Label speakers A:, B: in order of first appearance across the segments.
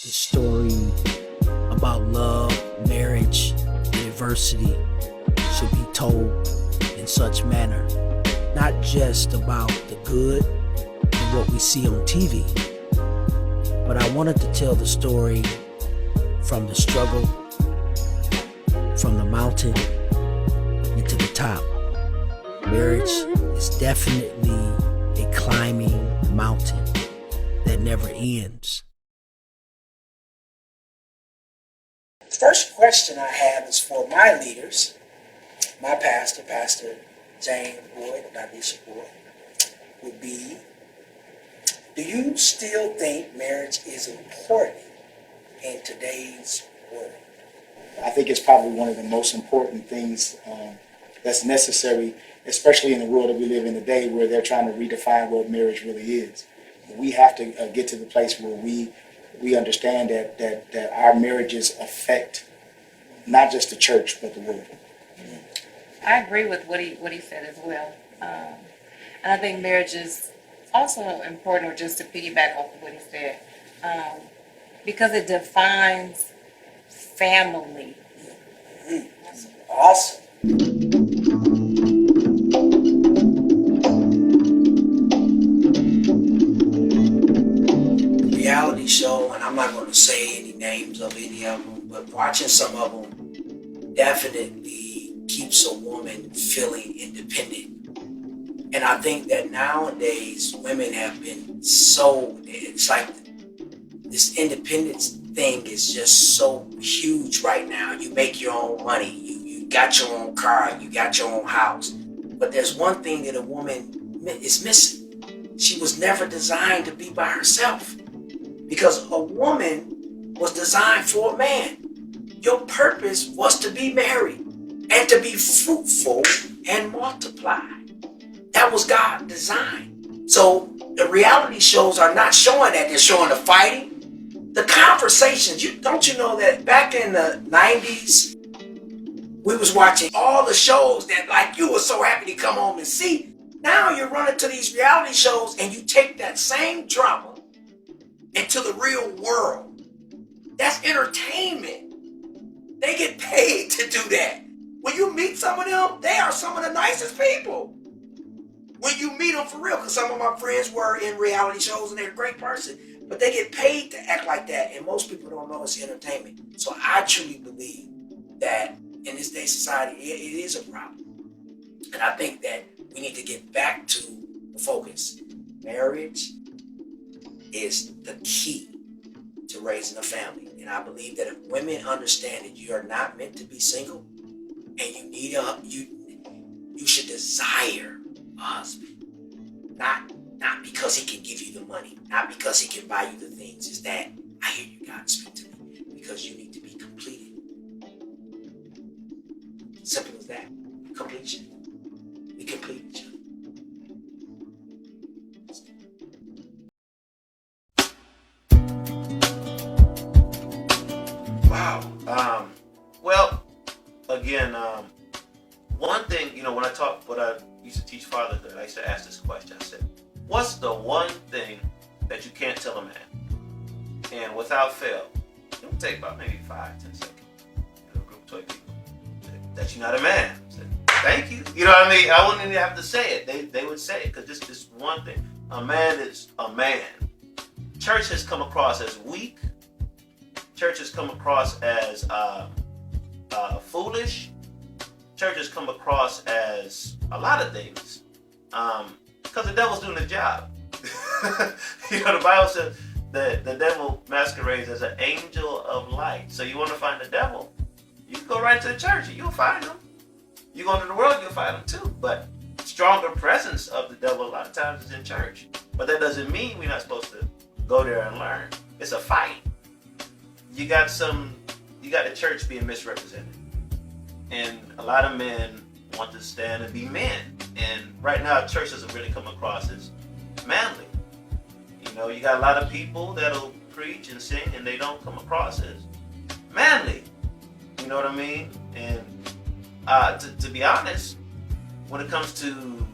A: the story about love, marriage, and adversity should be told in such manner, not just about the good and what we see on TV, but I wanted to tell the story from the struggle, from the mountain into the top. Marriage is definitely a climbing mountain that never ends. The first question I have is for my leaders, my pastor, Pastor James Boyd, not Bishop Boyd, would be, do you still think marriage is important in today's world?
B: I think it's probably one of the most important things that's necessary, especially in the world that we live in today where they're trying to redefine what marriage really is. We have to get to the place where we understand that our marriages affect not just the church, but the world.
C: I agree with what he said as well. And I think marriage is also important, or just to piggyback off of what he said, because it defines family.
A: Awesome. Reality show, and I'm not going to say any names of any of them, but watching some of them definitely keeps a woman feeling independent. And I think that nowadays women have been it's like this independence thing is just so huge right now. You make your own money, you got your own car, you got your own house. But there's one thing that a woman is missing. She was never designed to be by herself, because a woman was designed for a man. Your purpose was to be married and to be fruitful and multiply. That was God's design. So the reality shows are not showing that. They're showing the fighting, the conversations. Don't you know that back in the 90s, we was watching all the shows that like you were so happy to come home and see. Now you're running to these reality shows and you take that same drama into the real world. That's entertainment. They get paid to do that. When you meet some of them, they are some of the nicest people. When you meet them for real, because some of my friends were in reality shows and they're a great person, but they get paid to act like that, and most people don't know it's entertainment. So I truly believe that in this day society, it is a problem. And I think that we need to get back to the focus. Marriage is the key to raising a family. And I believe that if women understand that you are not meant to be single, and you need you should desire a husband. Not because he can give you the money, not because he can buy you the things. It's that I hear you, God, speak to me, because you need to be completed. Simple as that. Completion. We complete each other.
D: Wow. Well, again, one thing, when I used to teach fatherhood, I used to ask this question. I said, what's the one thing that you can't tell a man? And without fail, it would take about maybe 5-10 seconds. A group of 20 people. That you're not a man. I said, thank you. You know what I mean? I wouldn't even have to say it. They would say it, because this one thing. A man is a man. Church has come across as weak. Church has come across as foolish. Church has come across as a lot of things, because the devil's doing the job. The Bible says that the devil masquerades as an angel of light. So you want to find the devil, you can go right to the church and you'll find him. You go into the world, you'll find him too. But stronger presence of the devil a lot of times is in church. But that doesn't mean we're not supposed to go there and learn. It's a fight. You got the church being misrepresented. And a lot of men want to stand and be men. And right now, church doesn't really come across as manly. You got a lot of people that'll preach and sing, and they don't come across as manly. You know what I mean? And to be honest, when it comes to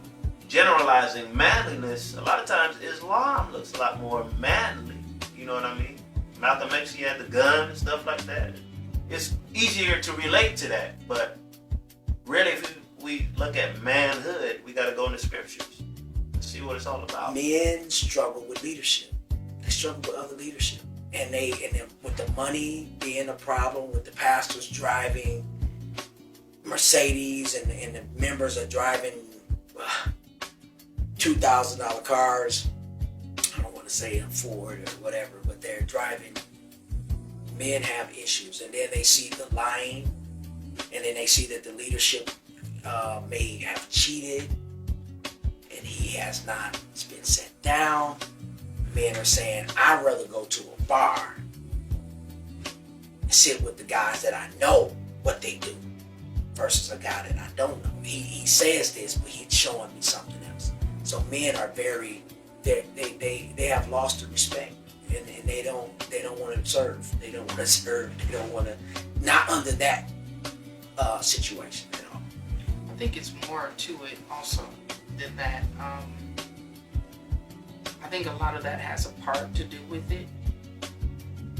D: generalizing manliness, a lot of times Islam looks a lot more manly. You know what I mean? Malcolm X, he had the gun and stuff like that. It's easier to relate to that, but really, if we look at manhood, we got to go in the scriptures and see what it's all about.
A: Men struggle with leadership. They struggle with other leadership, and then with the money being a problem, with the pastors driving Mercedes and the members are driving $2,000 cars. I don't want to say a Ford or whatever, but they're driving. Men have issues, and then they see the lying, and then they see that the leadership may have cheated, and he has not been set down. Men are saying, I'd rather go to a bar and sit with the guys that I know what they do versus a guy that I don't know. He says this, but he's showing me something else. So men are they have lost the respect, and they don't want to serve. They don't want to serve. They don't want to, not under that situation at all.
E: I think it's more to it also than that. I think a lot of that has a part to do with it,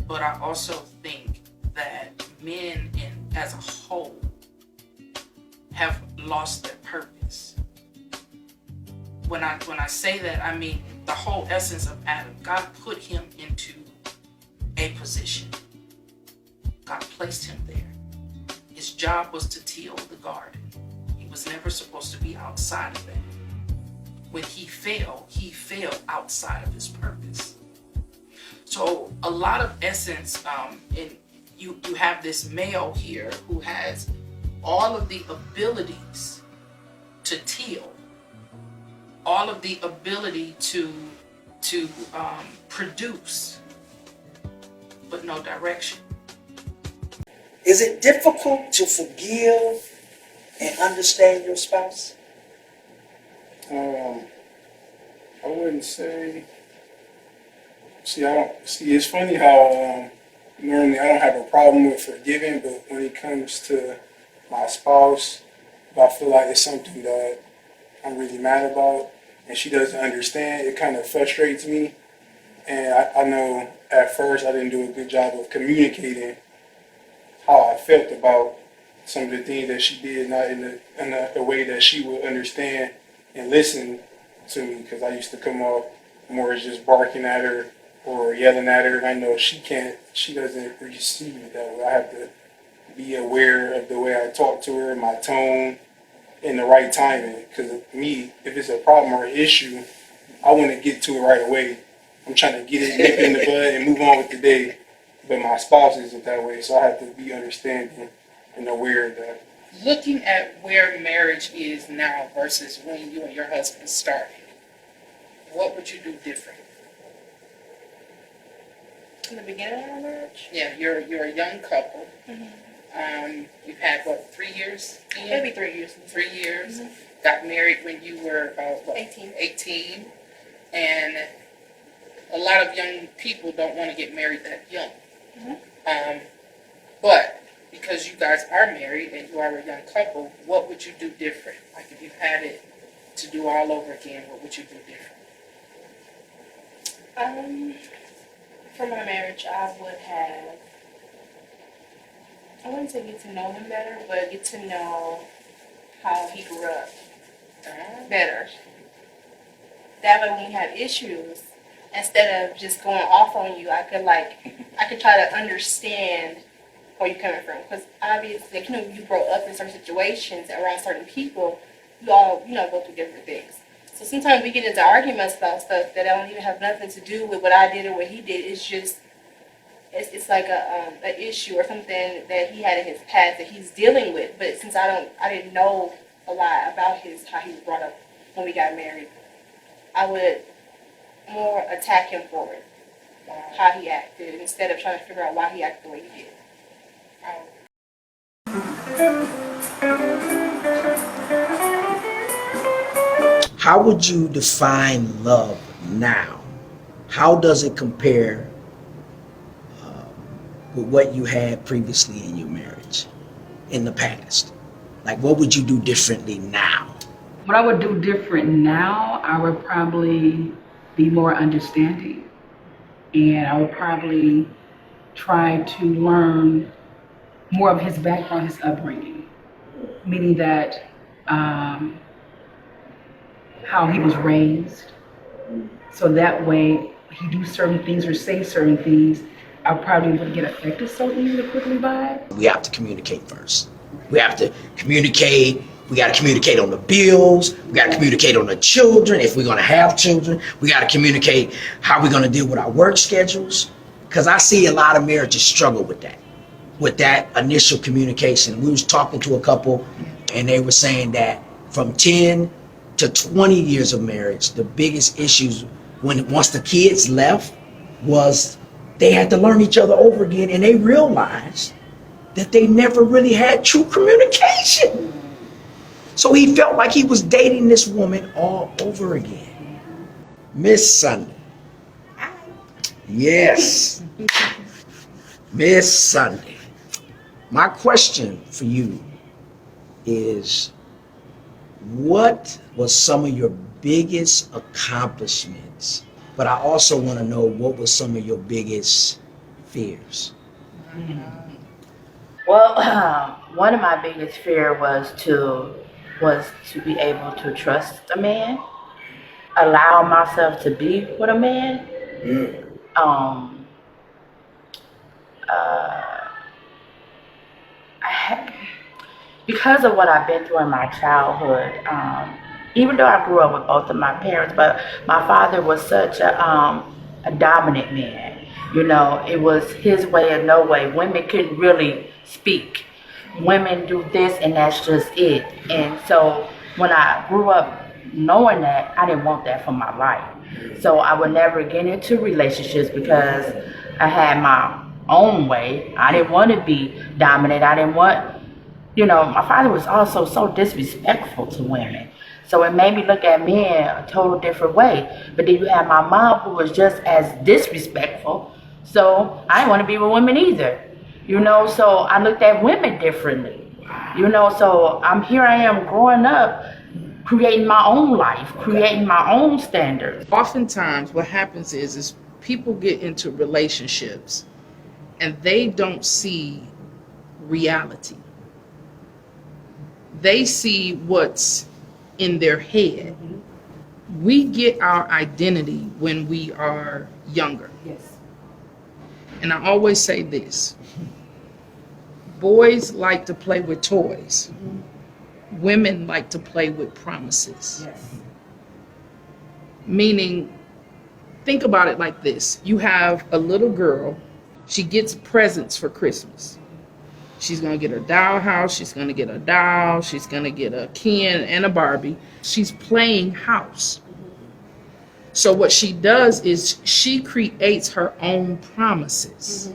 E: but I also think that men as a whole have lost their purpose. When I say that, I mean the whole essence of Adam. God put him into a position. God placed him there. His job was to till the garden. He was never supposed to be outside of that. When he fell outside of his purpose. So a lot of essence, and you have this male here who has all of the abilities to till, all of the ability to produce, but no direction.
A: Is it difficult to forgive and understand your spouse?
F: I wouldn't say. It's funny how normally I don't have a problem with forgiving, but when it comes to my spouse, if I feel like it's something that I'm really mad about and she doesn't understand, it kind of frustrates me. And I know at first I didn't do a good job of communicating how I felt about some of the things that she did, not in a way that she would understand and listen to me, because I used to come off more as just barking at her or yelling at her, and I know she doesn't receive it that way. I have to be aware of the way I talk to her, my tone, and the right timing, because me, if it's a problem or an issue, I want to get to it right away. I'm trying to get it nip in the bud and move on with the day, but my spouse isn't that way, so I have to be understanding and aware of that.
E: Looking at where marriage is now versus when you and your husband started, what would you do different?
C: In the beginning of our marriage?
E: Yeah, you're a young couple.
C: Mm-hmm.
E: You've had, 3 years? Ian?
C: Maybe 3 years.
E: 3 years.
C: Mm-hmm.
E: Got married when you were
C: 18.
E: 18. And a lot of young people don't want to get married that young.
C: Mm-hmm.
E: But because you guys are married and you are a young couple, what would you do different? Like if you had it to do all over again, what would you do different?
C: For my marriage, I wouldn't say get to know him better, but get to know how he grew up better. That way when you have issues, instead of just going off on you, I could try to understand where you're coming from. Because obviously, you grow up in certain situations around certain people, you all, go through different things. So sometimes we get into arguments about stuff that don't even have nothing to do with what I did or what he did. It's just, it's like an issue or something that he had in his past that he's dealing with. But since I didn't know a lot about how he was brought up when we got married, I would more attack him for it, how he acted, instead of trying to figure out why he acted the way he did.
A: How would you define love now? How does it compare with what you had previously in your marriage, in the past? Like, what would you do differently now?
G: What I would do different now, I would probably be more understanding. And I would probably try to learn more of his background, his upbringing, meaning that how he was raised. So that way, he do certain things or say certain things, I probably wouldn't get affected so easily quickly by it.
A: We have to communicate first. We have to communicate. We got to communicate on the bills. We got to communicate on the children. If we're going to have children, we got to communicate how we're going to deal with our work schedules. Because I see a lot of marriages struggle with that initial communication. We was talking to a couple and they were saying that from 10 to 20 years of marriage, the biggest issues once the kids left was they had to learn each other over again, and they realized that they never really had true communication. So he felt like he was dating this woman all over again. Miss Sunday. Yes. Miss Sunday. My question for you is, what was some of your biggest accomplishments? But I also want to know, what were some of your biggest fears?
H: Well, one of my biggest fear was to be able to trust a man, allow myself to be with a man. Um, because of what I've been through in my childhood, even though I grew up with both of my parents, but my father was such a dominant man. You know, it was his way or no way. Women couldn't really speak. Women do this and that's just it. And so when I grew up knowing that, I didn't want that for my life. So I would never get into relationships because I had my own way. I didn't want to be dominant. I didn't want, you know, my father was also so disrespectful to women. So it made me look at men a total different way. But then you have my mom who was just as disrespectful. So I didn't want to be with women either. You know, so I looked at women differently. You know, so here I am growing up, creating my own life, creating my own standards.
E: Oftentimes what happens is people get into relationships and they don't see reality. They see what's in their head. We get our identity when we are younger.
G: Yes.
E: And I always say this: boys like to play with toys. Women like to play with promises.
G: Yes.
E: Meaning, think about it like this. You have a little girl, she gets presents for Christmas. She's gonna get a dollhouse, she's gonna get a doll, she's gonna get a Ken and a Barbie. She's playing house. So what she does is she creates her own promises.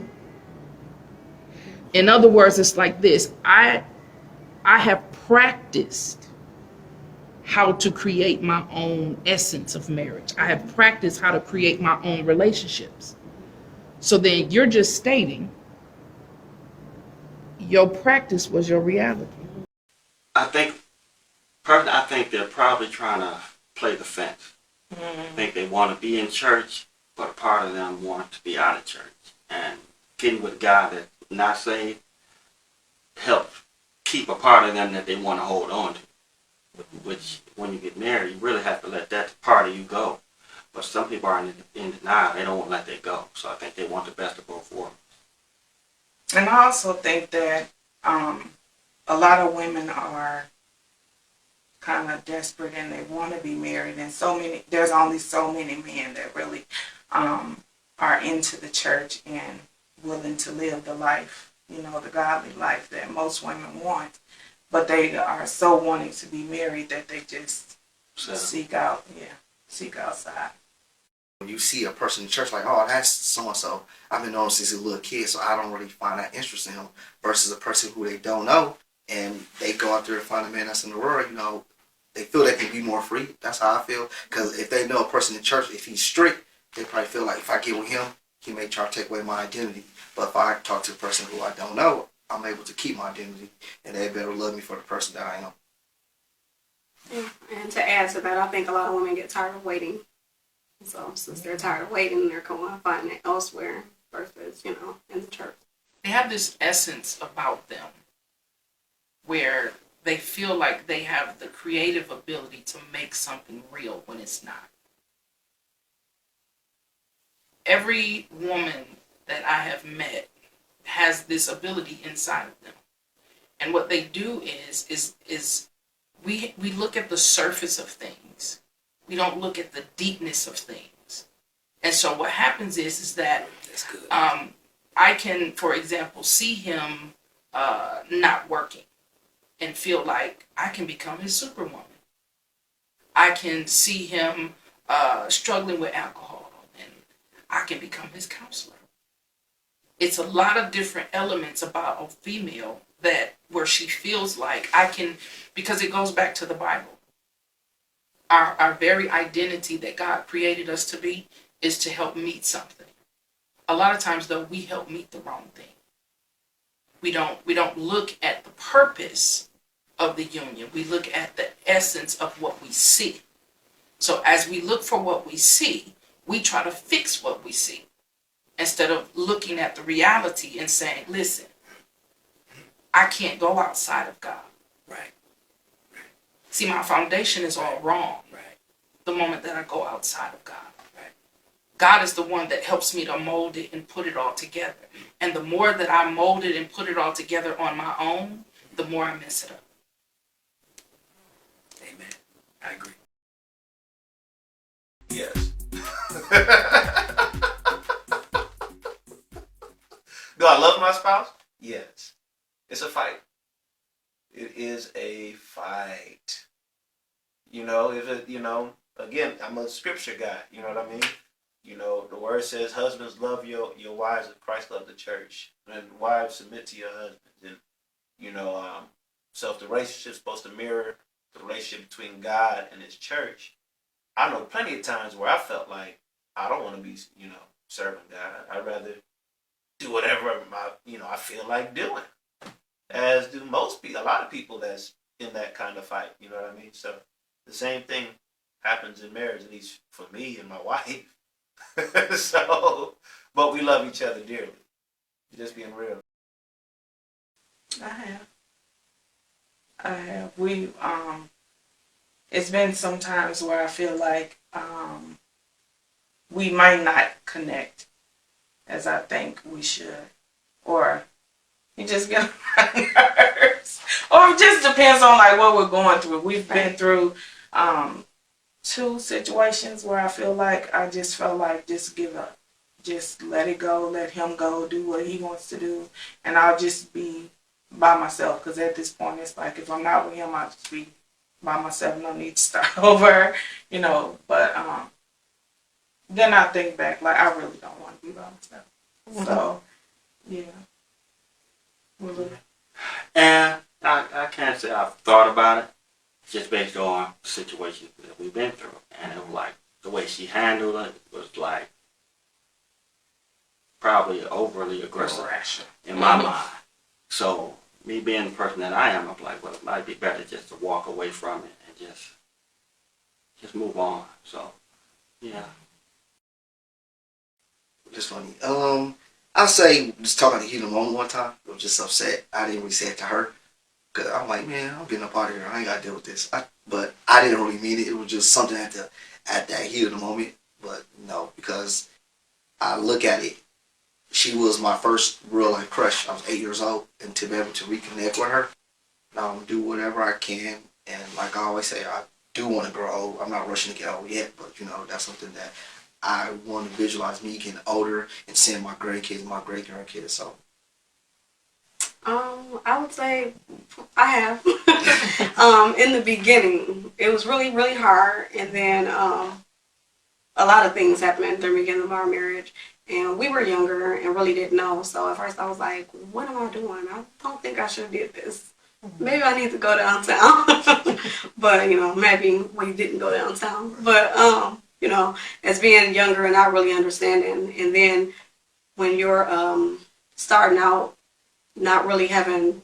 E: In other words, it's like this. I have practiced how to create my own essence of marriage. I have practiced how to create my own relationships. So then you're just stating your practice was your reality.
I: I think they're probably trying to play the fence. I think they want to be in church, but a part of them want to be out of church. And getting with a guy that's not saved helps keep a part of them that they want to hold on to. Which, when you get married, you really have to let that part of you go. But some people are in denial. They don't want to let that go. So I think they want the best of both worlds.
J: And I also think that a lot of women are kind of desperate and they want to be married, and there's only so many men that really are into the church and willing to live the life, you know, the godly life that most women want. But they are so wanting to be married that they just seek outside.
K: When you see a person in church like, oh, that's so-and-so, I've been knowing since he's a little kid, so I don't really find that interest in him, versus a person who they don't know, and they go out there and find a man that's in the world, you know, they feel they can be more free. That's how I feel. Because if they know a person in church, if he's strict, they probably feel like if I get with him, he may try to take away my identity. But if I talk to a person who I don't know, I'm able to keep my identity, and they better love me for the person that I am.
L: Yeah. And to add to that, I think a lot of women get tired of waiting. So since they're tired of waiting, they're going to find it elsewhere. versus, you know, in the church.
E: They have this essence about them where they feel like they have the creative ability to make something real when it's not. Every woman that I have met has this ability inside of them. And what they do is we look at the surface of things. We don't look at the deepness of things. And so what happens is that I can, for example, see him not working and feel like I can become his superwoman. I can see him struggling with alcohol and I can become his counselor. It's a lot of different elements about a female that where she feels like I can, because it goes back to the Bible. Our very identity that God created us to be is to help meet something. A lot of times though, we help meet the wrong thing. We don't look at the purpose of the union. We look at the essence of what we see. So as we look for what we see, we try to fix what we see instead of looking at the reality and saying, listen, I can't go outside of God.
A: Right.
E: See, my foundation is all wrong.
A: Right.
E: The moment that I go outside of God.
A: Right.
E: God is the one that helps me to mold it and put it all together. And the more that I mold it and put it all together on my own, the more I mess it up.
A: Amen. I agree.
D: Yes. Do I love my spouse? Yes. It's a fight. It is a fight. You know, again, I'm a scripture guy. You know what I mean? You know, the word says, husbands, love your wives as Christ loved the church. And wives, submit to your husbands. And, so if the relationship's supposed to mirror the relationship between God and his church, I know plenty of times where I felt like I don't want to be, serving God. I'd rather do whatever I feel like doing. As do most people, a lot of people that's in that kind of fight. You know what I mean? So the same thing happens in marriage, at least for me and my wife. So, but we love each other dearly. Just being real.
J: I have. It's been some times where I feel like we might not connect as I think we should. Or you just get on my nerves. Or it just depends on like what we're going through. We've been through 2 situations where I feel like I just felt like just give up. Just let it go, let him go, do what he wants to do. And I'll just be by myself. Because at this point, it's like if I'm not with him, I'll just be by myself. No need to start over, But then I think back, like I really don't want to be by myself. Mm-hmm. So, yeah. Mm-hmm.
I: And I can't say I've thought about it, just based on situations that we've been through. And it was like, the way she handled it was like, probably overly aggressive in my mind. So, me being the person that I am, I'm like, well, it might be better just to walk away from it and just move on. So, yeah.
K: Just funny. I'll say, just talking to heat of the moment one time, I was just upset. I didn't really say it to her. Because I'm like, man, I'm getting up out of here. I ain't got to deal with this. But I didn't really mean it. It was just something at that heat of the moment. But no, because I look at it, she was my first real life crush. I was 8 years old. And to be able to reconnect with her, do whatever I can. And like I always say, I do want to grow old. I'm not rushing to get old yet. But, that's something that I want to visualize me getting older and seeing my grandkids, my great grandkids. So,
L: I would say I have. In the beginning, it was really, really hard, and then a lot of things happened at the beginning of our marriage, and we were younger and really didn't know. So at first, I was like, "What am I doing? I don't think I should have did this. Maybe I need to go downtown." But maybe we didn't go downtown. But as being younger and not really understanding, and then when you're starting out, not really having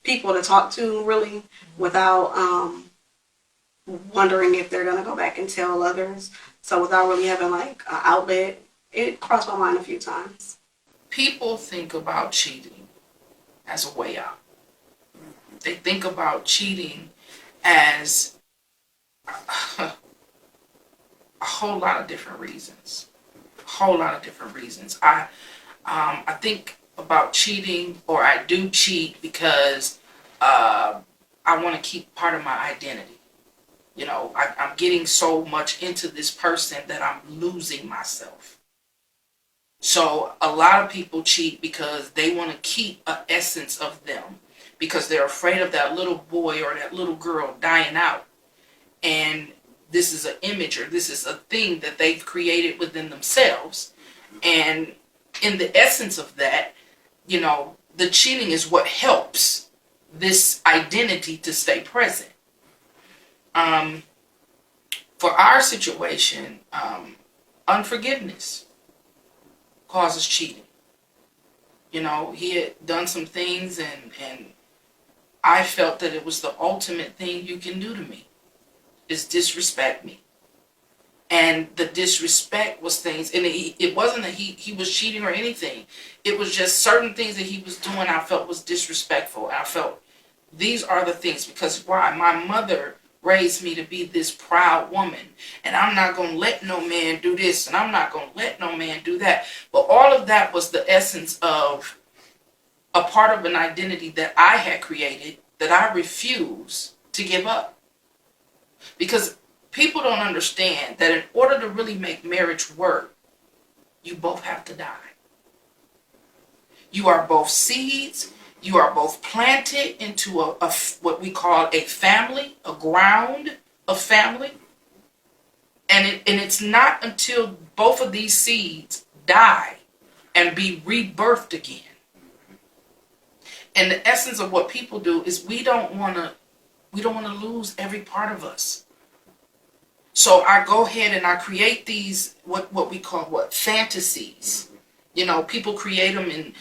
L: people to talk to really without wondering if they're going to go back and tell others. So without really having like an outlet it crossed my mind a few times.
E: People think about cheating as a way out. They think about cheating as a whole lot of different reasons. A whole lot of different reasons. I think about cheating, or I do cheat because I want to keep part of my identity. You know, I'm getting so much into this person that I'm losing myself. So a lot of people cheat because they want to keep an essence of them, because they're afraid of that little boy or that little girl dying out. And this is an image, or this is a thing that they've created within themselves. And in the essence of that, you know, the cheating is what helps this identity to stay present. For our situation, unforgiveness causes cheating. You know, he had done some things, and I felt that it was the ultimate thing you can do to me, is disrespect me. And the disrespect was things, and it wasn't that he was cheating or anything. It was just certain things that he was doing I felt was disrespectful. And I felt these are the things, because why? My mother raised me to be this proud woman, and I'm not going to let no man do this, and I'm not going to let no man do that. But all of that was the essence of a part of an identity that I had created that I refuse to give up. Because people don't understand that in order to really make marriage work, you both have to die. You are both seeds. You are both planted into a what we call a family, a ground of family. And it's not until both of these seeds die and be rebirthed again. And the essence of what people do is we don't want to lose every part of us. So I go ahead and I create these what we call fantasies. You know, people create them in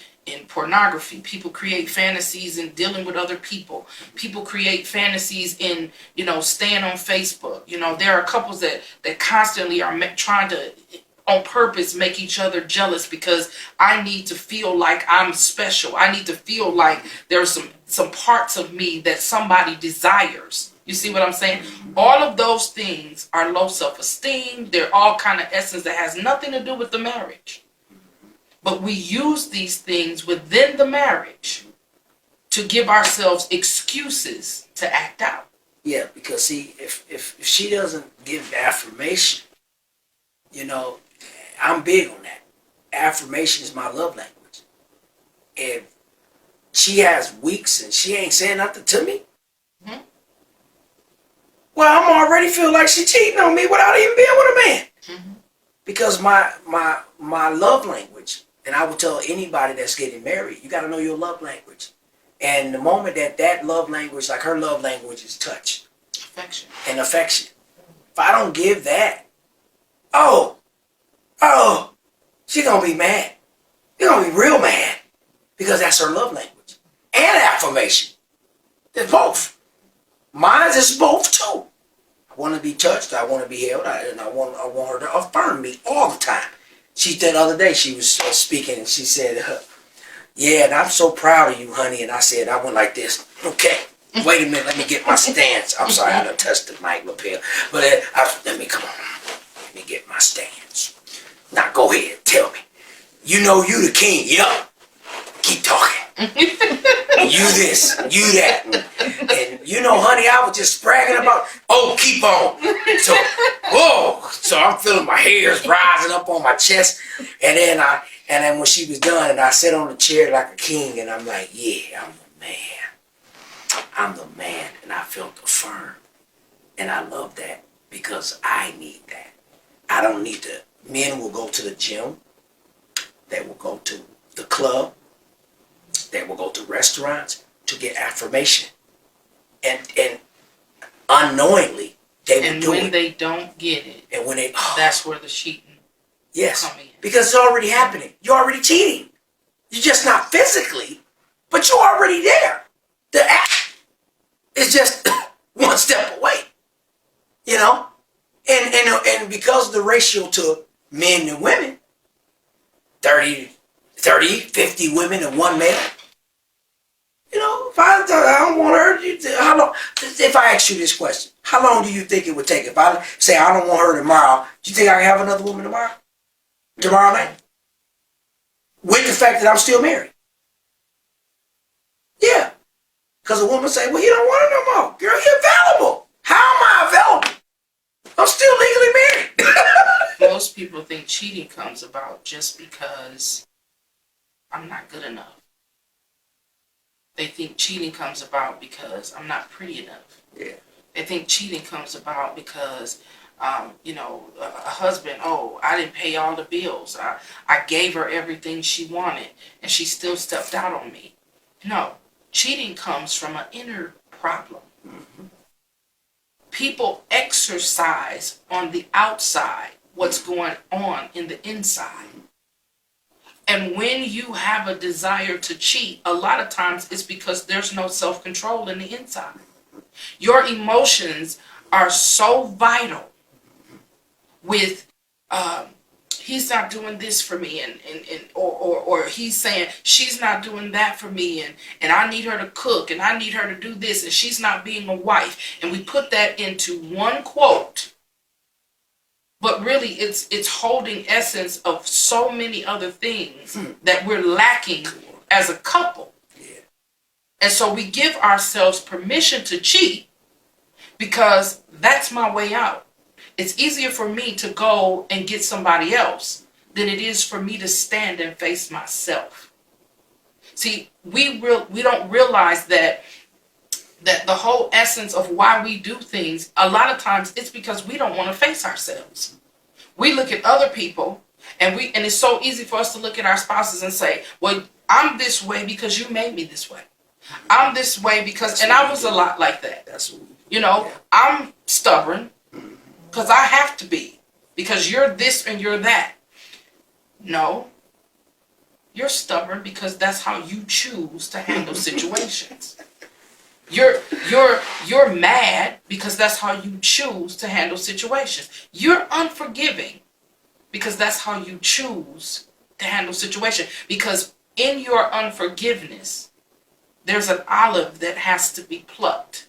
E: pornography. People create fantasies in dealing with other people. People create fantasies in, you know, staying on Facebook. You know, there are couples that constantly are trying to, on purpose, make each other jealous, because I need to feel like I'm special. I need to feel like there's some parts of me that somebody desires. You see what I'm saying? All of those things are low self-esteem. They're all kind of essence that has nothing to do with the marriage. But we use these things within the marriage to give ourselves excuses to act out.
A: Yeah, because see, if she doesn't give affirmation, you know, I'm big on that. Affirmation is my love language. If she has weeks and she ain't saying nothing to me, well, I'm already feel like she cheating on me without even being with a man. Because my love language, and I will tell anybody that's getting married, you got to know your love language. And the moment that love language, like her love language is touch.
E: Affection.
A: And affection. If I don't give that, she's going to be mad. She's going to be real mad. Because that's her love language. And affirmation. It's both. Mine is both too. I want to be touched. I want to be held. And I want her to affirm me all the time. She did the other day, she was speaking, and she said, yeah, and I'm so proud of you, honey. And I said, I went like this. Okay, wait a minute, let me get my stance. I'm sorry, I done touched the mic lapel. But let me get my stance. Now go ahead, tell me. You know you the king, yup. Keep talking. You this, you that. And you know, honey, I was just bragging about, keep on. So I'm feeling my hairs rising up on my chest. And then when she was done, and I sat on the chair like a king, and I'm like, yeah, I'm the man. I'm the man. And I felt affirmed. And I love that because I need that. I don't need to. Men will go to the gym. They will go to the club. They will go to restaurants to get affirmation. And unknowingly, they will do it.
E: And when they don't get it,
A: and when they,
E: that's where the cheating come in.
A: Because it's already happening. You're already cheating. You're just not physically, but you're already there. The act is just one step away. You know? And because of the ratio to men and women, 30, 50 women and one man. You know, if I don't want her, how long? If I ask you this question, how long do you think it would take? If I say I don't want her tomorrow, do you think I can have another woman tomorrow? Tomorrow night? With the fact that I'm still married? Yeah. Because a woman say, well, you don't want her no more. Girl, you're available. How am I available? I'm still legally married.
E: Most people think cheating comes about just because I'm not good enough. They think cheating comes about because I'm not pretty enough.
A: Yeah.
E: They think cheating comes about because, a husband, oh, I didn't pay all the bills. I gave her everything she wanted and she still stepped out on me. No, cheating comes from an inner problem.
A: Mm-hmm.
E: People exercise on the outside what's going on in the inside. And when you have a desire to cheat, a lot of times it's because there's no self-control in the inside. Your emotions are so vital with he's not doing this for me or he's saying she's not doing that for me and I need her to cook and I need her to do this and she's not being a wife. And we put that into one quote. But really it's holding essence of so many other things that we're lacking as a couple.
A: Yeah.
E: And so we give ourselves permission to cheat because that's my way out. It's easier for me to go and get somebody else than it is for me to stand and face myself. See, we don't realize that the whole essence of why we do things, a lot of times it's because we don't want to face ourselves. We look at other people and it's so easy for us to look at our spouses and say, well, I'm this way because you made me this way. I'm this way because, and I was a lot like that. I'm stubborn because I have to be, because you're this and you're that. No, you're stubborn because that's how you choose to handle situations. You're mad because that's how you choose to handle situations. You're unforgiving because that's how you choose to handle situations. Because in your unforgiveness, there's an olive that has to be plucked.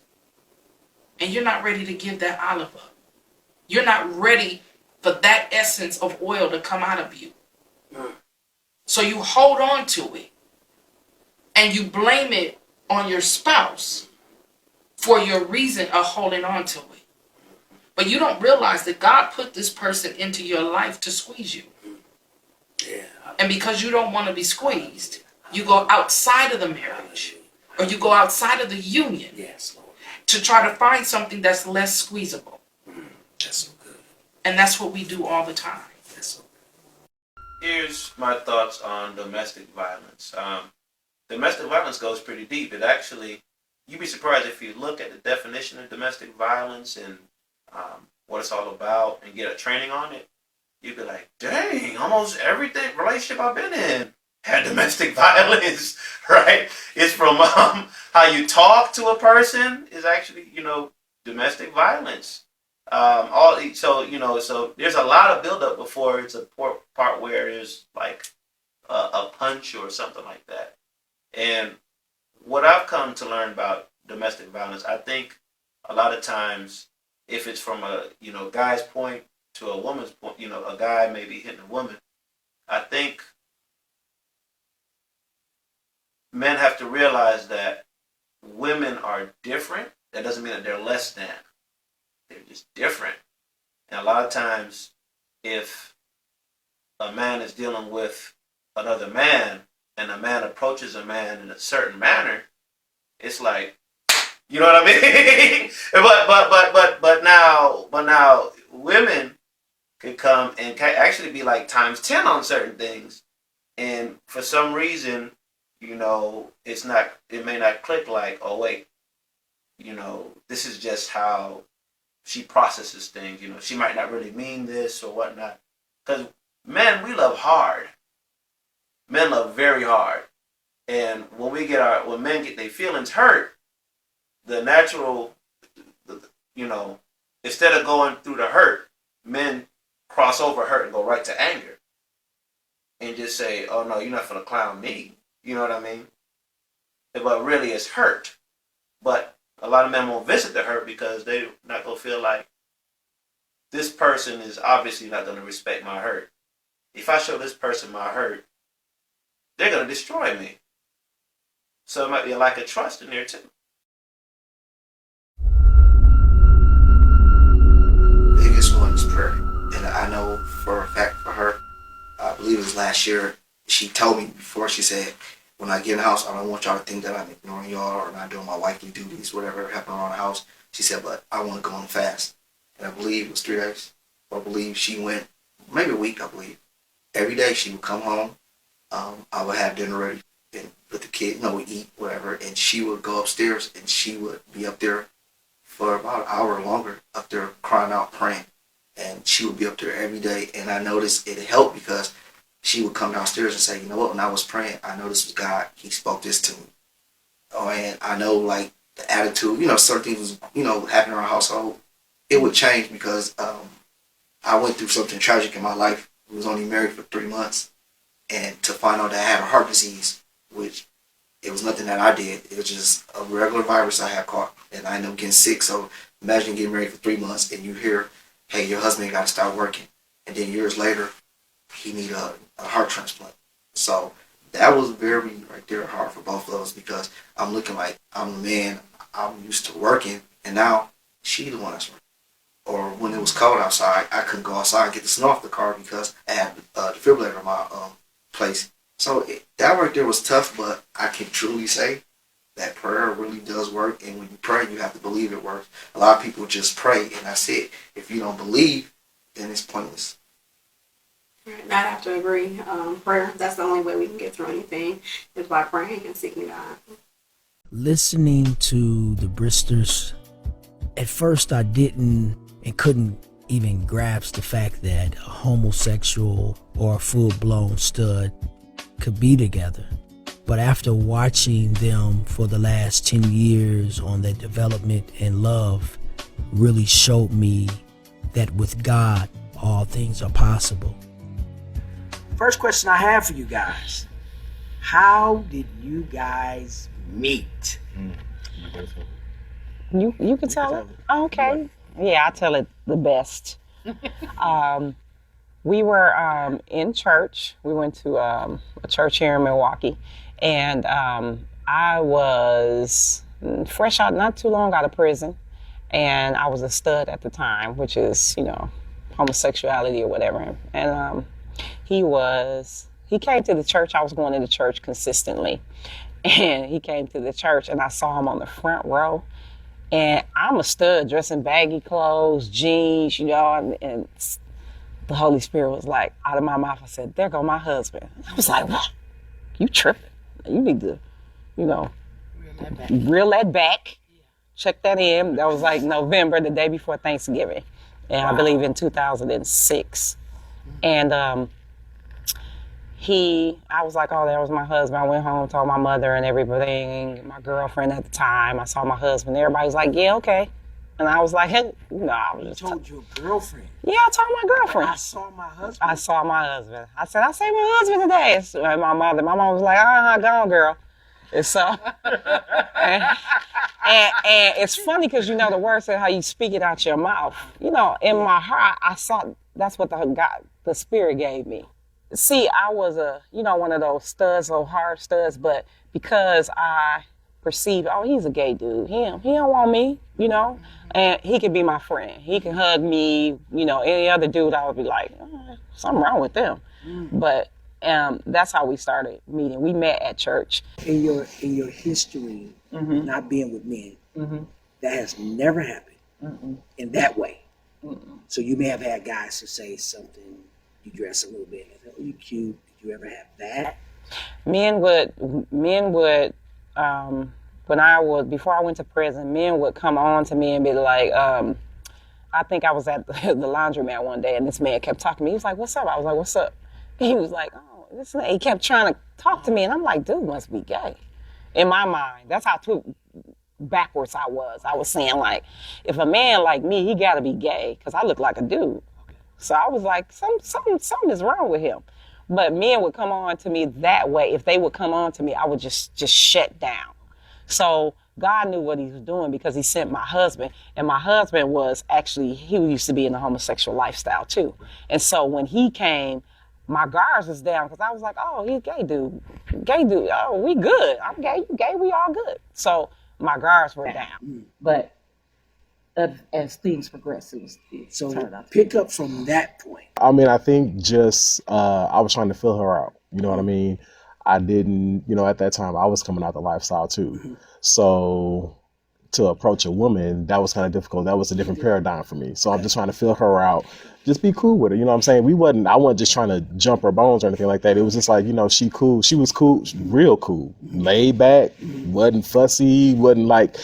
E: And you're not ready to give that olive up. You're not ready for that essence of oil to come out of you. So you hold on to it and you blame it on your spouse for your reason of holding on to it. But you don't realize that God put this person into your life to squeeze you.
A: Yeah.
E: And because you don't want to be squeezed, you go outside of the marriage or you go outside of the union.
A: Yes, Lord.
E: To try to find something that's less squeezable.
A: That's so good.
E: And that's what we do all the time.
A: That's so good.
D: Here's my thoughts on domestic violence. Domestic violence goes pretty deep. It actually, you'd be surprised if you look at the definition of domestic violence and what it's all about and get a training on it. You'd be like, dang, almost everything relationship I've been in had domestic violence, right? It's from how you talk to a person is actually, domestic violence. So there's a lot of buildup before it's a part where there's like a punch or something like that. And what I've come to learn about domestic violence, I think a lot of times if it's from a guy's point to a woman's point, a guy maybe hitting a woman, I think men have to realize that women are different. That doesn't mean that they're less than. They're just different. And a lot of times, if a man is dealing with another man and a man approaches a man in a certain manner, it's like, you know what I mean? but now women can come and can actually be like times 10 on certain things. And for some reason, it may not click like, oh wait, this is just how she processes things. She might not really mean this or whatnot. Because men, we love hard. Men love very hard. And when men get their feelings hurt, the natural, instead of going through the hurt, men cross over hurt and go right to anger. and just say, "Oh no, you're not gonna clown me." You know what I mean? But really, it's hurt. But a lot of men won't visit the hurt because they're not gonna feel like this person is obviously not gonna respect my hurt. If I show this person my hurt, they're gonna destroy me. So it might be a lack of trust in there too.
K: Biggest one is prayer. And I know for a fact for her, I believe it was last year, she told me before, she said, when I get in the house, I don't want y'all to think that I'm ignoring y'all or not doing my wifely duties, whatever happened around the house. She said, but I want to go on a fast. And I believe it was 3 days. I believe she went, maybe a week, I believe. Every day she would come home. I would have dinner ready and with the kid, we eat, whatever. And she would go upstairs and she would be up there for about an hour or longer, up there crying out, praying. And she would be up there every day. And I noticed it helped because she would come downstairs and say, you know what, when I was praying, I know this was God. He spoke this to me. Oh, and I know, like, the attitude, certain things was, happening in our household. It would change because I went through something tragic in my life. I was only married for 3 months. And to find out that I had a heart disease, which it was nothing that I did. It was just a regular virus I had caught. And I ended up getting sick. So imagine getting married for 3 months and you hear, hey, your husband got to start working. And then years later, he need a heart transplant. So that was very right there hard for both of us because I'm looking like I'm the man, I'm used to working, and now she the one that's working. Or when it was cold outside, I couldn't go outside and get the snow off the car because I had the defibrillator in my place. So that right there was tough, but I can truly say that prayer really does work, and when you pray, you have to believe it works. A lot of people just pray, and that's it. If you don't believe, then it's pointless.
L: Right, I'd have to agree. Prayer, that's the only way we can get through anything is by praying and seeking God.
M: Listening to the Bristers, at first I didn't and couldn't even grasp the fact that a homosexual or a full-blown stud could be together. But after watching them for the last 10 years on their development and love really showed me that with God, all things are possible.
A: First question I have for you guys. How did you guys meet?
N: You can tell it? Oh, okay. Yeah, I tell it the best. We were in church. We went to a church here in Milwaukee. And I was fresh out, not too long out of prison. And I was a stud at the time, which is, homosexuality or whatever. And he came to the church. I was going to the church consistently. And he came to the church and I saw him on the front row. And I'm a stud, dressing baggy clothes, jeans, and the Holy Spirit was like, out of my mouth, I said, there go my husband. I was like, what? You tripping. You need to, reel that back. Check that in. That was like November, the day before Thanksgiving. And I believe in 2006. And I was like, oh, that was my husband. I went home, told my mother and everything, my girlfriend at the time. I saw my husband. Everybody's like, yeah, okay. And I was like, hey, no, I was just...
A: You told your girlfriend?
N: Yeah, I told my girlfriend.
A: I saw my husband?
N: I saw my husband. I said, I see my husband today. And my mom was like, go on, girl. And so, and it's funny because, the word said how you speak it out your mouth. In my heart, I saw that's what the Spirit gave me. See, I was one of those studs, those hard studs, but because I perceived, oh, he's a gay dude. He don't want me, and he can be my friend. He can hug me, any other dude, I would be like, oh, something wrong with them. But that's how we started meeting. We met at church.
A: In your history, not being with men, that has never happened in that way. So you may have had guys who say something, you dress a little bit, and say, oh, you cute. Did you ever have that?
N: Men would, before I went to prison, men would come on to me and be like, I think I was at the laundromat one day and this man kept talking to me. He was like, what's up? I was like, what's up? He was like, oh, this man. He kept trying to talk to me and I'm like, dude must be gay. In my mind, that's how backwards I was. I was saying like, if a man like me, he gotta be gay because I look like a dude. So I was like, something is wrong with him. But men would come on to me that way. If they would come on to me, I would just shut down. So God knew what he was doing because he sent my husband. And my husband was actually, he used to be in the homosexual lifestyle too. And so when he came, my guards was down because I was like, oh, he's gay dude. Gay dude. Oh, we good. I'm gay. You gay. We all good. So my guards were down.
G: But as things progress, it
A: So
G: turned out.
A: pick up from that point.
O: I mean, I think just I was trying to fill her out. You know what I mean? I didn't, at that time I was coming out the lifestyle too. So to approach a woman, that was kind of difficult. That was a different paradigm for me. So I'm just trying to fill her out, just be cool with her. You know what I'm saying? I wasn't just trying to jump her bones or anything like that. It was just like, she cool. She was cool, real cool, laid back, wasn't fussy, wasn't like,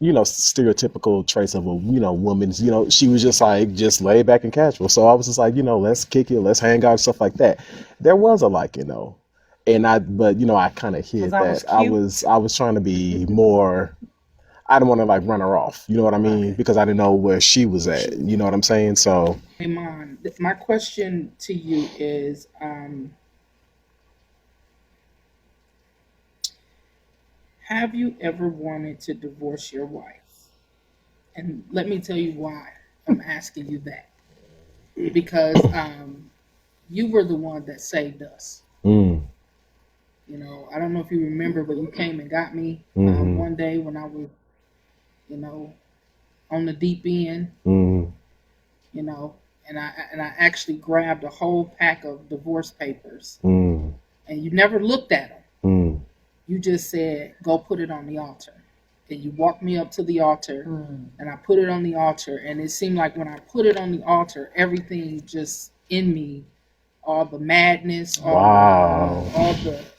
O: stereotypical traits of a, woman's, she was just laid back and casual. So I was just like, let's kick it, let's hang out, stuff like that. There was a and I kind of hid that. I was trying to be more, I didn't want to run her off. You know what I mean? Because I didn't know where she was at. You know what I'm saying? So.
E: Iman, my question to you is, have you ever wanted to divorce your wife? And let me tell you why I'm asking you that. Because you were the one that saved us. I don't know if you remember, but you came and got me one day when I was, on the deep end, and I actually grabbed a whole pack of divorce papers, and you never looked at them. You just said, go put it on the altar. And you walked me up to the altar, and I put it on the altar. And it seemed like when I put it on the altar, everything just in me, all the madness, all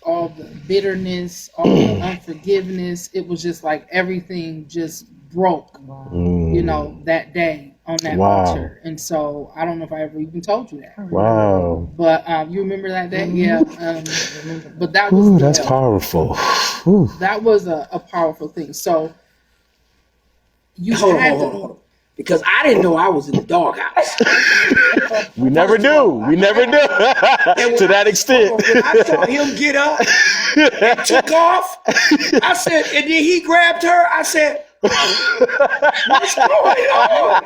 E: the bitterness, all the unforgiveness, it was just like everything just broke, that day on that altar. And so I don't know if I ever even told you that.
O: Wow.
E: But you remember that day? Yeah. But that was
O: that's powerful.
E: That was a powerful thing. So you
A: hold on. Because I didn't know I was in the doghouse.
O: We never do. To that extent.
A: When I saw him get up and took off, I said, and then he grabbed her. I said, what's going on?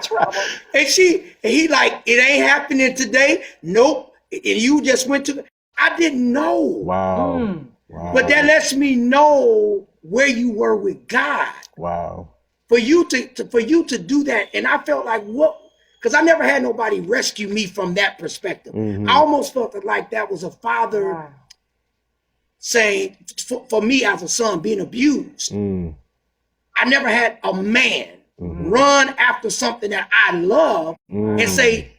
A: And he like, it ain't happening today. Nope. And you just went to, I didn't know.
O: Wow.
A: But that lets me know where you were with God.
O: Wow.
A: For you to do that, and I felt like what? Because I never had nobody rescue me from that perspective. I almost felt like that was a father saying, for me as a son being abused. I never had a man run after something that I love and say,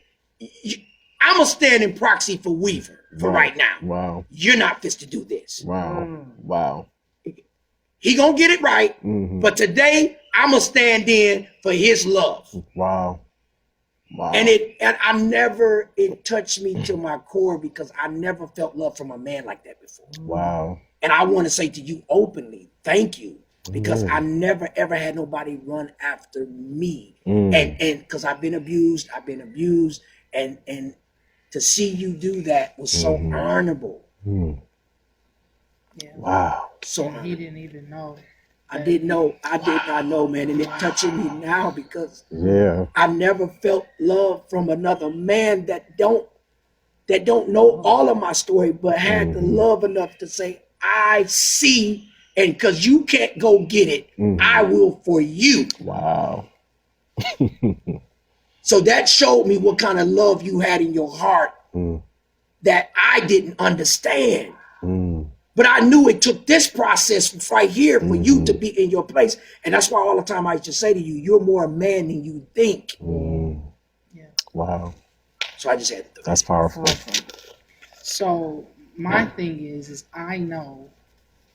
A: I'm a standing proxy for Weaver for right now.
O: Wow.
A: You're not fit to do this.
O: Wow.
A: He gonna get it right, but today I'm gonna stand in for his love.
O: Wow.
A: And it touched me to my core because I never felt love from a man like that before.
O: Wow.
A: And I want to say to you openly, thank you, because I never ever had nobody run after me. And because I've been abused, and to see you do that was so honorable.
E: Yeah.
O: Wow.
A: So
E: he didn't even know.
A: I did not know, man, and it's touching me now because I never felt love from another man that don't know all of my story, but had the love enough to say, I see, and because you can't go get it, I will for you.
O: Wow.
A: So that showed me what kind of love you had in your heart that I didn't understand. But I knew it took this process right here for you to be in your place. And that's why all the time I used to say to you, you're more a man than you think.
O: Wow.
A: So I just had to.
O: That's powerful.
E: So my thing is I know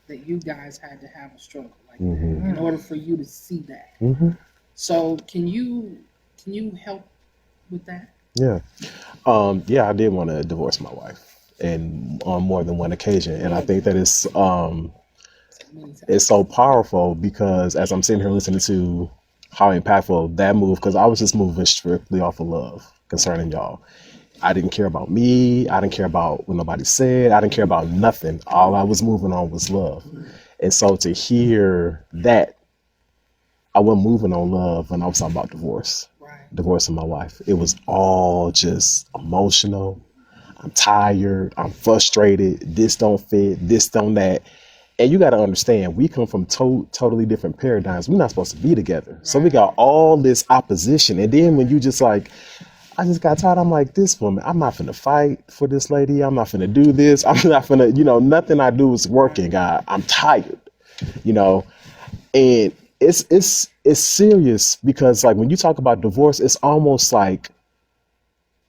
E: that you guys had to have a struggle like that in order for you to see that. So can you help with that?
O: Yeah. I did want to divorce my wife, and on more than one occasion. And I think that it's so powerful because as I'm sitting here listening to how impactful that move, because I was just moving strictly off of love concerning y'all. I didn't care about me. I didn't care about what nobody said. I didn't care about nothing. All I was moving on was love. And so to hear that, I wasn't moving on love when I was talking about divorce, divorcing my wife. It was all just emotional. I'm tired. I'm frustrated. This don't fit. This don't that. And you got to understand, we come from totally different paradigms. We're not supposed to be together. So we got all this opposition. And then when you just like, I just got tired. I'm like, this woman, I'm not finna fight for this lady. I'm not finna do this. I'm not finna, nothing I do is working, God. I'm tired, and it's serious because like when you talk about divorce, it's almost like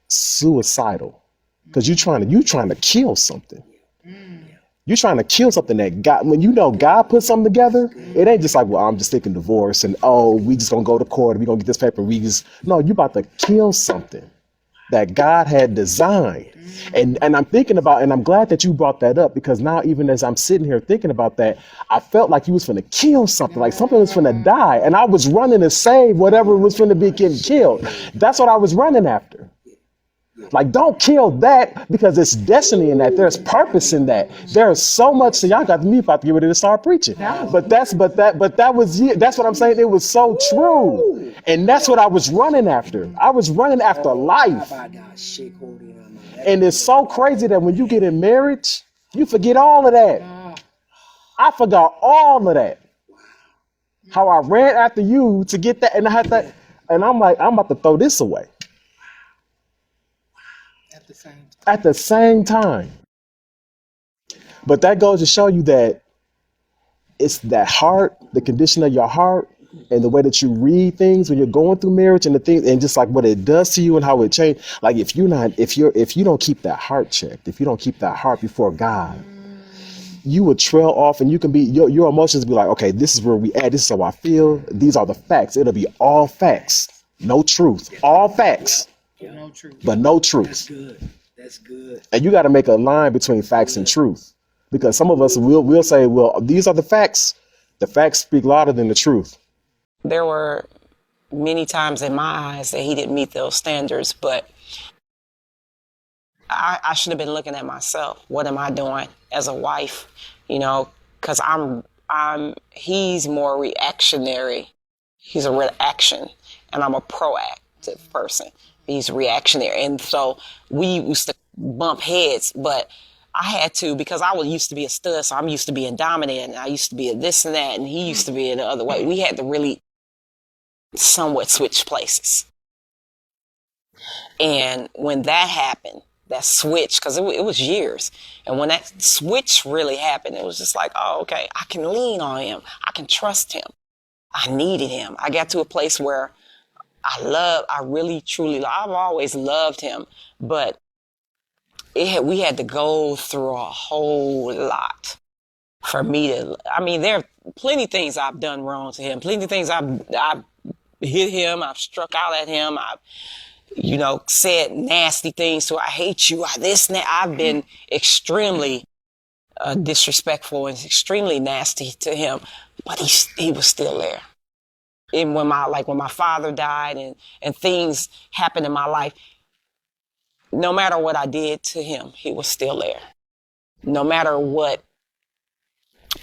O: suicidal because you're trying to kill something. You're trying to kill something that God, when God put something together, it ain't just like, well, I'm just thinking divorce and, we just gonna go to court, we gonna get this paper, no, you about to kill something that God had designed. And I'm thinking about, and I'm glad that you brought that up because now even as I'm sitting here thinking about that, I felt like you was finna kill something, like something was finna die. And I was running to save whatever was finna be getting killed. That's what I was running after. Like, don't kill that because there's destiny in that. There's purpose in that. There's so much. So y'all got me about to get ready to start preaching. But that's what I'm saying. It was so true. And that's what I was running after. I was running after life. And it's so crazy that when you get in marriage, you forget all of that. I forgot all of that. How I ran after you to get that. And I had that. And I'm like, I'm about to throw this away. At the same time. But that goes to show you that it's that heart, the condition of your heart, and the way that you read things when you're going through marriage and the things and just like what it does to you and how it changes. Like if you don't keep that heart checked, if you don't keep that heart before God, you will trail off and you can be your emotions be like, okay, this is where we at, this is how I feel, these are the facts. It'll be all facts, no truth, all facts. But no truth. That's good. And you got to make a line between facts and truth, because some of us will say, well, these are the facts. The facts speak louder than the truth.
N: There were many times in my eyes that he didn't meet those standards, but I should have been looking at myself. What am I doing as a wife? Because he's more reactionary. He's a reaction, and I'm a proactive person. He's reactionary. And so we used to bump heads, but I had to, because I used to be a stud, so I'm used to being dominant, and I used to be a this and that, and he used to be in the other way. We had to really somewhat switch places. And when that happened, that switch, because it was years, and when that switch really happened, it was just like, oh, okay, I can lean on him. I can trust him. I needed him. I got to a place where I really, truly, I've always loved him, but we had to go through a whole lot for me to, there are plenty of things I've done wrong to him, plenty of things I've hit him, I've struck out at him, I've, said nasty things to, I hate you, this and that. I've been extremely disrespectful and extremely nasty to him, but he was still there. And when my father died and things happened in my life, no matter what I did to him, he was still there. No matter what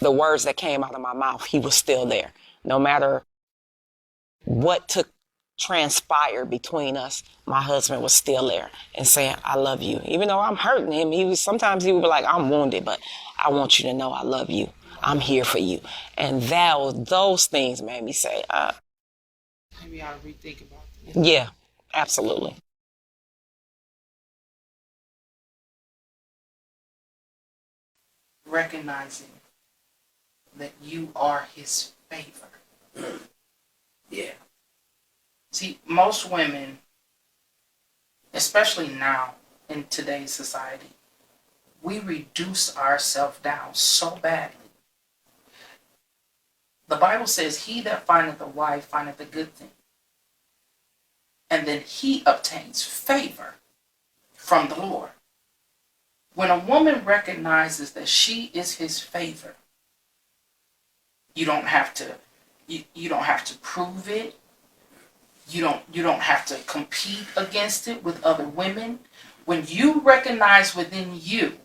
N: the words that came out of my mouth, he was still there. No matter what transpired between us, my husband was still there and saying, I love you. Even though I'm hurting him, sometimes he would be like, I'm wounded, but I want you to know I love you. I'm here for you. And those things made me say,
E: maybe I ought to rethink about this.
N: Yeah, absolutely.
E: Recognizing that you are his favor.
A: Yeah.
E: See, most women, especially now in today's society, we reduce ourselves down so badly. The Bible says, he that findeth a wife findeth a good thing. And then he obtains favor from the Lord. When a woman recognizes that she is his favor, you don't have to prove it. You don't have to compete against it with other women. When you recognize within you,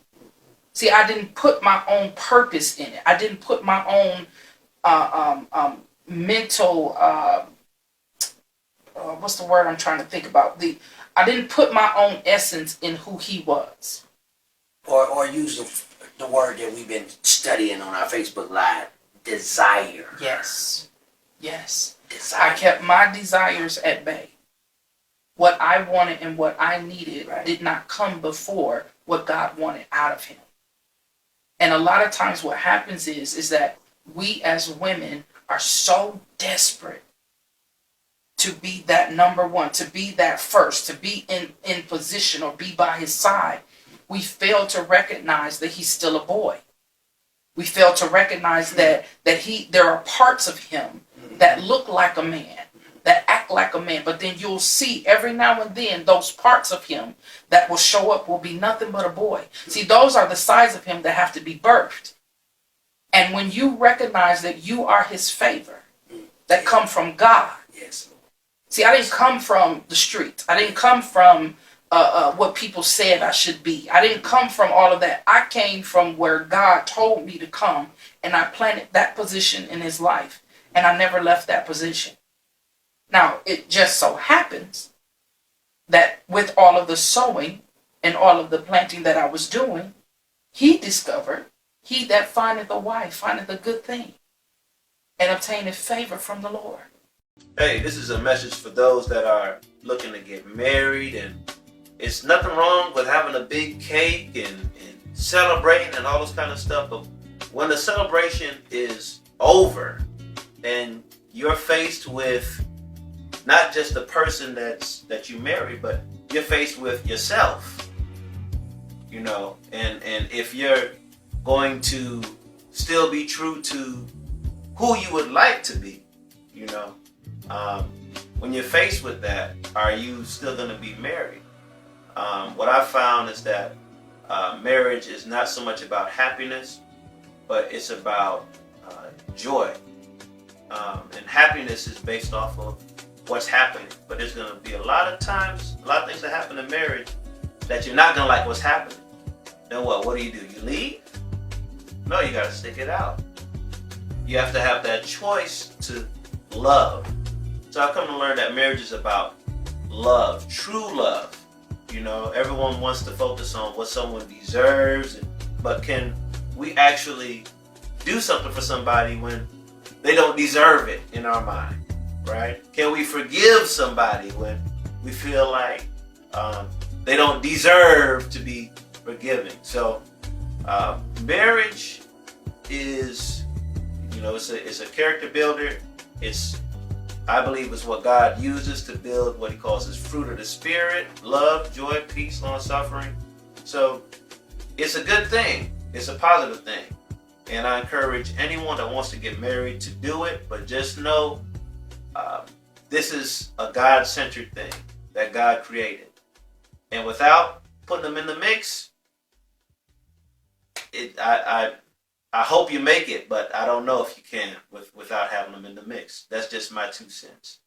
E: see, I didn't put my own purpose in it. I didn't put my own mental, what's the word I'm trying to think about? I didn't put my own essence in who he was.
A: Or use the word that we've been studying on our Facebook Live, desire.
E: Yes. Yes.
A: Desire.
E: I kept my desires at bay. What I wanted and what I needed did not come before what God wanted out of him. And a lot of times what happens is that we as women are so desperate to be that number one, to be that first, to be in position or be by his side. We fail to recognize that he's still a boy. We fail to recognize that there are parts of him that look like a man, that act like a man, but then you'll see every now and then those parts of him that will show up will be nothing but a boy. See, those are the sides of him that have to be birthed. And when you recognize that you are his favor, that come from God.
A: Yes.
E: See, I didn't come from the streets. I didn't come from what people said I should be. I didn't come from all of that. I came from where God told me to come, and I planted that position in his life, and I never left that position. Now, it just so happens that with all of the sowing and all of the planting that I was doing, he discovered, he that findeth a wife findeth a good thing and obtaineth favor from the Lord.
D: Hey, this is a message for those that are looking to get married, and it's nothing wrong with having a big cake and celebrating and all this kind of stuff, but when the celebration is over and you're faced with not just the person that you married, but you're faced with yourself, you know, and if you're going to still be true to who you would like to be, you know, when you're faced with that, are you still going to be married? What I found is that marriage is not so much about happiness, but it's about joy. And happiness is based off of what's happening. But there's going to be a lot of times, a lot of things that happen in marriage that you're not going to like what's happening. Then what? What do? You leave? No, you got to stick it out. You have to have that choice to love. So I've come to learn that marriage is about love, true love. You know, everyone wants to focus on what someone deserves, but can we actually do something for somebody when they don't deserve it in our mind, right? Can we forgive somebody when we feel like they don't deserve to be forgiven? So marriage is, you know, it's a character builder. I believe it's what God uses to build what he calls his fruit of the spirit: love, joy, peace, long suffering. So it's a good thing. It's a positive thing. And I encourage anyone that wants to get married to do it, but just know this is a God-centered thing that God created. And without putting them in the mix, I hope you make it, but I don't know if you can without having them in the mix. That's just my 2 cents.